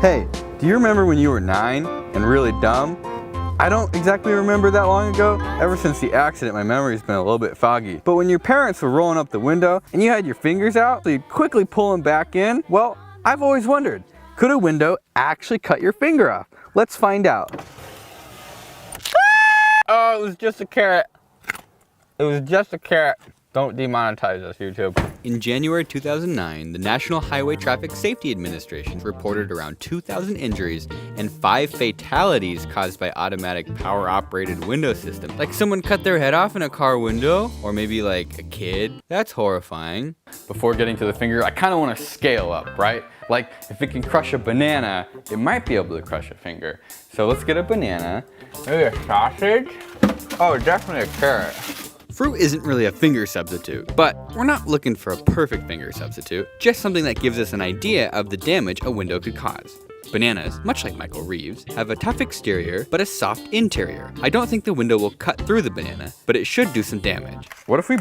Hey, do you remember when you were 9 and really dumb? I don't exactly remember that long ago. Ever since the accident, my memory's been a little bit foggy. But when your parents were rolling up the window and you had your fingers out, so you'd quickly pull them back in, well, I've always wondered, could a window actually cut your finger off? Let's find out. Oh, it was just a carrot. It was just a carrot. Don't demonetize us, YouTube. In January 2009, the National Highway Traffic Safety Administration reported around 2,000 injuries and 5 fatalities caused by automatic power-operated window systems. Like someone cut their head off in a car window, or maybe like a kid. That's horrifying. Before getting to the finger, I kind of want to scale up, right? Like if it can crush a banana, it might be able to crush a finger. So let's get a banana. Maybe a sausage? Oh, definitely a carrot. Fruit isn't really a finger substitute, but we're not looking for a perfect finger substitute, just something that gives us an idea of the damage a window could cause. Bananas, much like Michael Reeves, have a tough exterior, but a soft interior. I don't think the window will cut through the banana, but it should do some damage. What if we,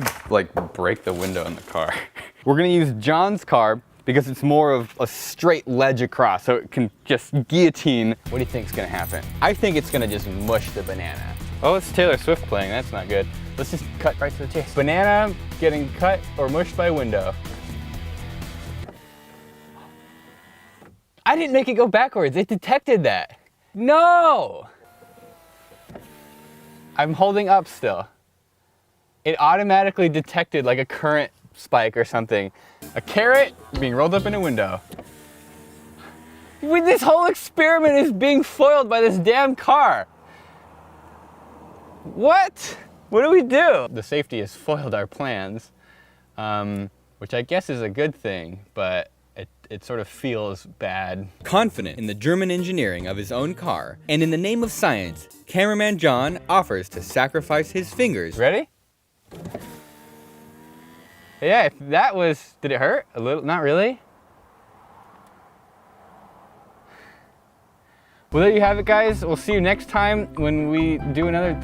break the window in the car? We're gonna use John's car because it's more of a straight ledge across, so it can just guillotine. What do you think's gonna happen? I think it's gonna just mush the banana. Oh, it's Taylor Swift playing, that's not good. Let's just cut right to the chase. Banana getting cut or mushed by window. I didn't make it go backwards, it detected that. No! I'm holding up still. It automatically detected like a current spike or something. A carrot being rolled up in a window. This whole experiment is being foiled by this damn car. What? What do we do? The safety has foiled our plans, which I guess is a good thing, but it sort of feels bad. Confident in the German engineering of his own car, and in the name of science, cameraman John offers to sacrifice his fingers. Ready? Yeah, if that was, did it hurt? A little, not really? Well, there you have it, guys. We'll see you next time when we do another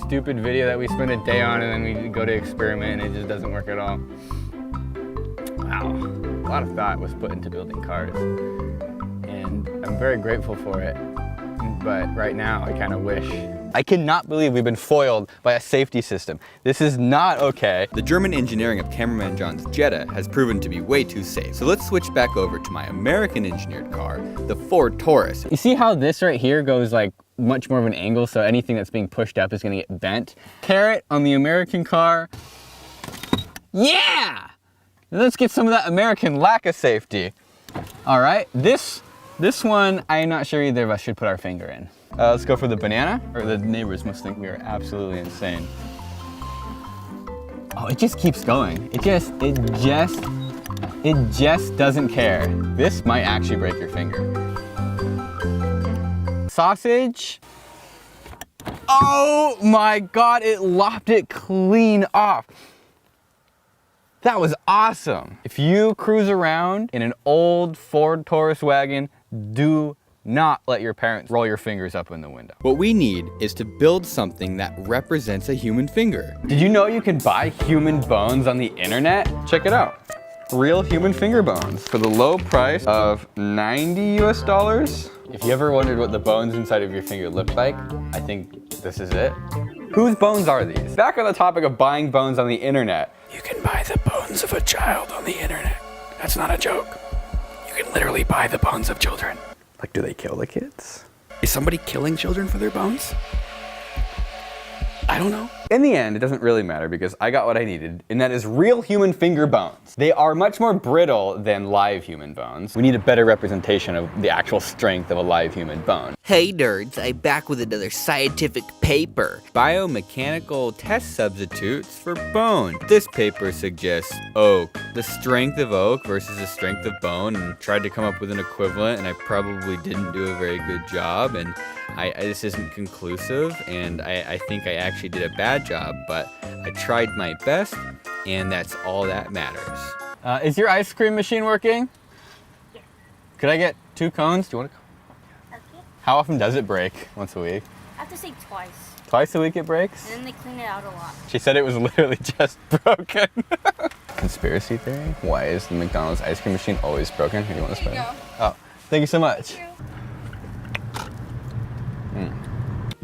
stupid video that we spend a day on and then we go to experiment and it just doesn't work at all. Wow, a lot of thought was put into building cars and I'm very grateful for it. But right now, I kind of wish. I cannot believe we've been foiled by a safety system. This is not okay. The German engineering of cameraman John's Jetta has proven to be way too safe. So let's switch back over to my American engineered car, the Ford Taurus. You see how this right here goes like much more of an angle, so anything that's being pushed up is gonna get bent. Carrot on the American car. Yeah! Let's get some of that American lack of safety. All right, this one, I'm not sure either of us should put our finger in. Let's go for the banana, or the neighbors must think we are absolutely insane. Oh, it just keeps going. It just doesn't care. This might actually break your finger. Sausage. Oh my God, it lopped it clean off. That was awesome. If you cruise around in an old Ford Taurus wagon, do not let your parents roll your fingers up in the window. What we need is to build something that represents a human finger. Did you know you can buy human bones on the internet? Check it out. Real human finger bones for the low price of $90 US. If you ever wondered what the bones inside of your finger look like, I think this is it. Whose bones are these? Back on the topic of buying bones on the internet. You can buy the bones of a child on the internet. That's not a joke. You can literally buy the bones of children. Like, do they kill the kids? Is somebody killing children for their bones? I don't know. In the end, it doesn't really matter because I got what I needed, and that is real human finger bones. They are much more brittle than live human bones. We need a better representation of the actual strength of a live human bone. Hey nerds, I'm back with another scientific paper. Biomechanical test substitutes for bone. This paper suggests oak. The strength of oak versus the strength of bone, and tried to come up with an equivalent, and I probably didn't do a very good job, and this isn't conclusive, and I think I actually did a bad job, but I tried my best, and that's all that matters. Is your ice cream machine working? Yeah. Could I get 2 cones? Do you want a cone? Okay. How often does it break? Once a week? I have to say twice. Twice a week it breaks? And then they clean it out a lot. She said it was literally just broken. Conspiracy theory? Why is the McDonald's ice cream machine always broken? Here, you want to spin? Oh, Thank you so much.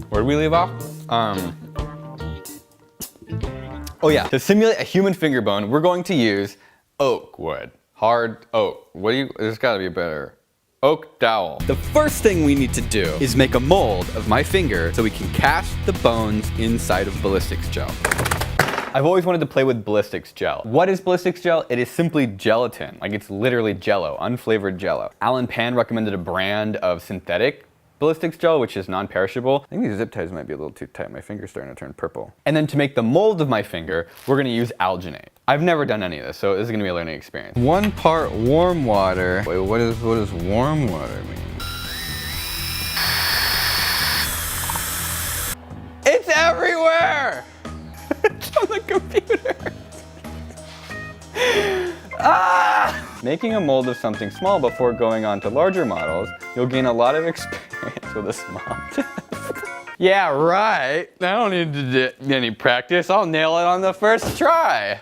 Where did we leave off? Oh yeah, to simulate a human finger bone, we're going to use oak wood. Hard oak. There's gotta be a better. Oak dowel. The first thing we need to do is make a mold of my finger so we can cast the bones inside of ballistics gel. I've always wanted to play with ballistics gel. What is ballistics gel? It is simply gelatin. Like, it's literally jello, unflavored jello. Alan Pan recommended a brand of synthetic ballistics gel, which is non-perishable. I think these zip ties might be a little too tight. My finger's starting to turn purple. And then to make the mold of my finger, we're gonna use alginate. I've never done any of this, so this is gonna be a learning experience. 1 part warm water. Wait, what does warm water mean? It's everywhere! It's on the computer. Ah! Making a mold of something small before going on to larger models, you'll gain a lot of experience with a small tip. Yeah, right. I don't need to do any practice. I'll nail it on the first try.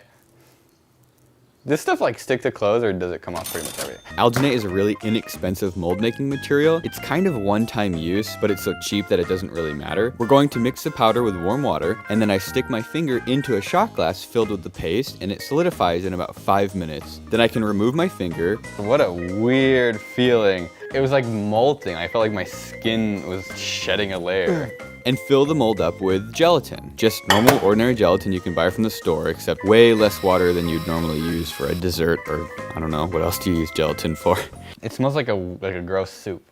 Does stuff like stick to clothes, or does it come off pretty much everything? Alginate is a really inexpensive mold making material. It's kind of one-time use, but it's so cheap that it doesn't really matter. We're going to mix the powder with warm water, and then I stick my finger into a shot glass filled with the paste, and it solidifies in about 5 minutes. Then I can remove my finger. What a weird feeling. It was like molting. I felt like my skin was shedding a layer. And fill the mold up with gelatin. Just normal, ordinary gelatin you can buy from the store, except way less water than you'd normally use for a dessert, or I don't know, what else do you use gelatin for? It smells like a gross soup.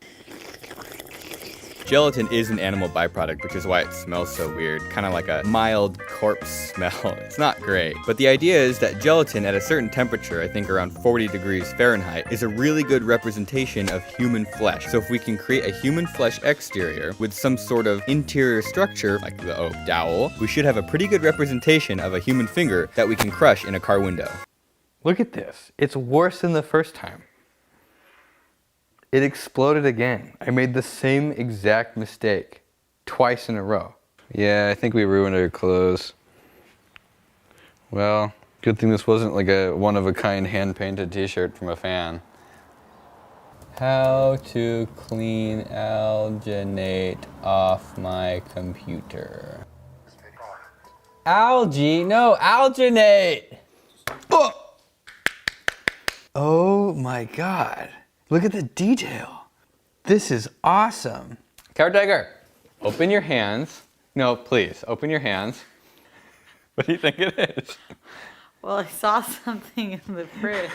Gelatin is an animal byproduct, which is why it smells so weird. Kind of like a mild corpse smell. It's not great. But the idea is that gelatin at a certain temperature, I think around 40 degrees Fahrenheit, is a really good representation of human flesh. So if we can create a human flesh exterior with some sort of interior structure, like the oak dowel, we should have a pretty good representation of a human finger that we can crush in a car window. Look at this. It's worse than the first time. It exploded again. I made the same exact mistake twice in a row. Yeah, I think we ruined our clothes. Well, good thing this wasn't like a one-of-a-kind hand-painted t-shirt from a fan. How to clean alginate off my computer. Algae? No, alginate! Oh my God. Look at the detail. This is awesome. Caretaker, open your hands. No, please, open your hands. What do you think it is? Well, I saw something in the fridge.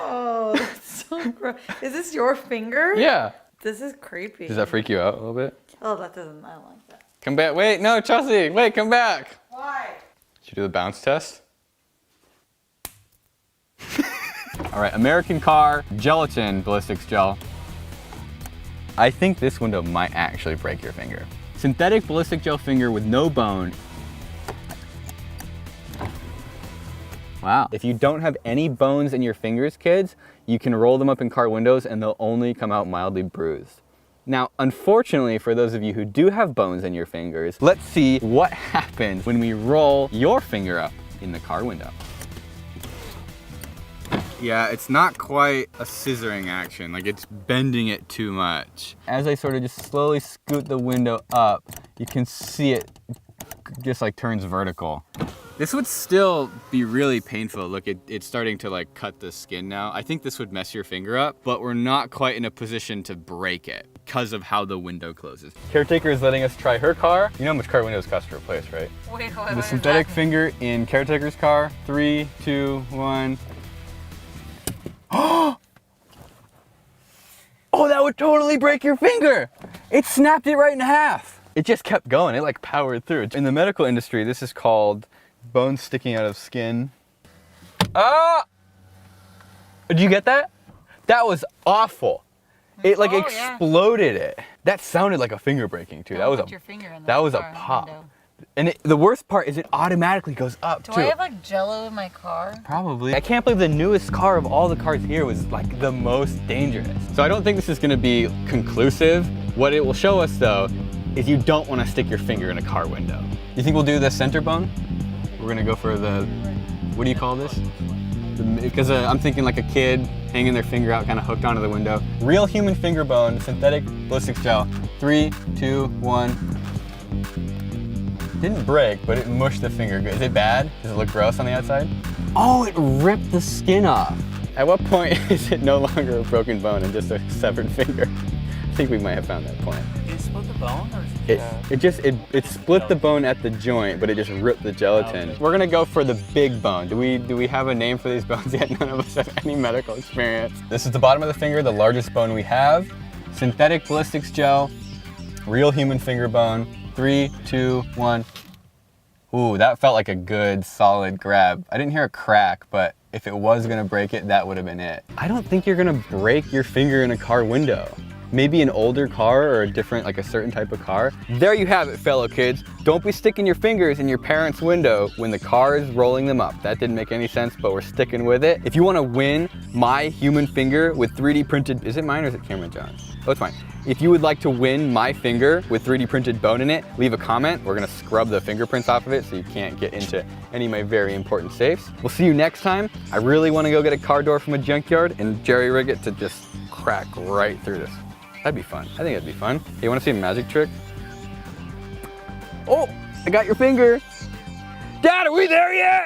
Oh, that's so gross. Is this your finger? Yeah. This is creepy. Does that freak you out a little bit? Oh, that doesn't, I don't like that. Come back. Wait, no, Chelsea, wait, come back. Why? Did you do the bounce test? All right, American Car gelatin ballistics gel. I think this window might actually break your finger. Synthetic ballistic gel finger with no bone. Wow. If you don't have any bones in your fingers, kids, you can roll them up in car windows and they'll only come out mildly bruised. Now, unfortunately, for those of you who do have bones in your fingers, let's see what happens when we roll your finger up in the car window. Yeah, it's not quite a scissoring action, like it's bending it too much. As I sort of just slowly scoot the window up, you can see it just like turns vertical. This would still be really painful. Look, it's starting to like cut the skin now. I think this would mess your finger up, but we're not quite in a position to break it because of how the window closes. Caretaker is letting us try her car. You know how much car windows cost to replace, right? Wait, The synthetic finger in Caretaker's car. 3, 2, 1. Oh, that would totally break your finger. It snapped it right in half. It just kept going. It like powered through. In the medical industry, this is called bone sticking out of skin. Ah! Did you get that? That was awful. It like exploded it. That sounded like a finger breaking too. That was a pop. Window. And the worst part is it automatically goes up Do too. I have like jello in my car? Probably. I can't believe the newest car of all the cars here was like the most dangerous. So I don't think this is gonna be conclusive. What it will show us though, is you don't wanna stick your finger in a car window. You think we'll do the center bone? We're gonna go for the, what do you call this? Because I'm thinking like a kid hanging their finger out, kind of hooked onto the window. Real human finger bone, synthetic ballistics gel. 3, 2, 1. Didn't break, but it mushed the finger. Is it bad? Does it look gross on the outside? Oh, it ripped the skin off. At what point is it no longer a broken bone and just a severed finger? I think we might have found that point. Did it split the bone, or is It split the bone at the joint, but it just ripped the gelatin. Okay. We're gonna go for the big bone. Do we have a name for these bones yet? None of us have any medical experience. This is the bottom of the finger, the largest bone we have. Synthetic ballistics gel, real human finger bone. 3, 2, 1. Ooh, that felt like a good, solid grab. I didn't hear a crack, but if it was gonna break it, that would have been it. I don't think you're gonna break your finger in a car window. Maybe an older car or a different, like a certain type of car. There you have it, fellow kids. Don't be sticking your fingers in your parents' window when the car is rolling them up. That didn't make any sense, but we're sticking with it. If you wanna win my human finger with 3D printed, is it mine or is it Cameron John's? Oh, it's mine. If you would like to win my finger with 3D printed bone in it, leave a comment. We're gonna scrub the fingerprints off of it so you can't get into any of my very important safes. We'll see you next time. I really wanna go get a car door from a junkyard and jerry rig it to just crack right through this. That'd be fun. I think that'd be fun. Hey, you wanna see a magic trick? Oh, I got your finger. Dad, are we there yet?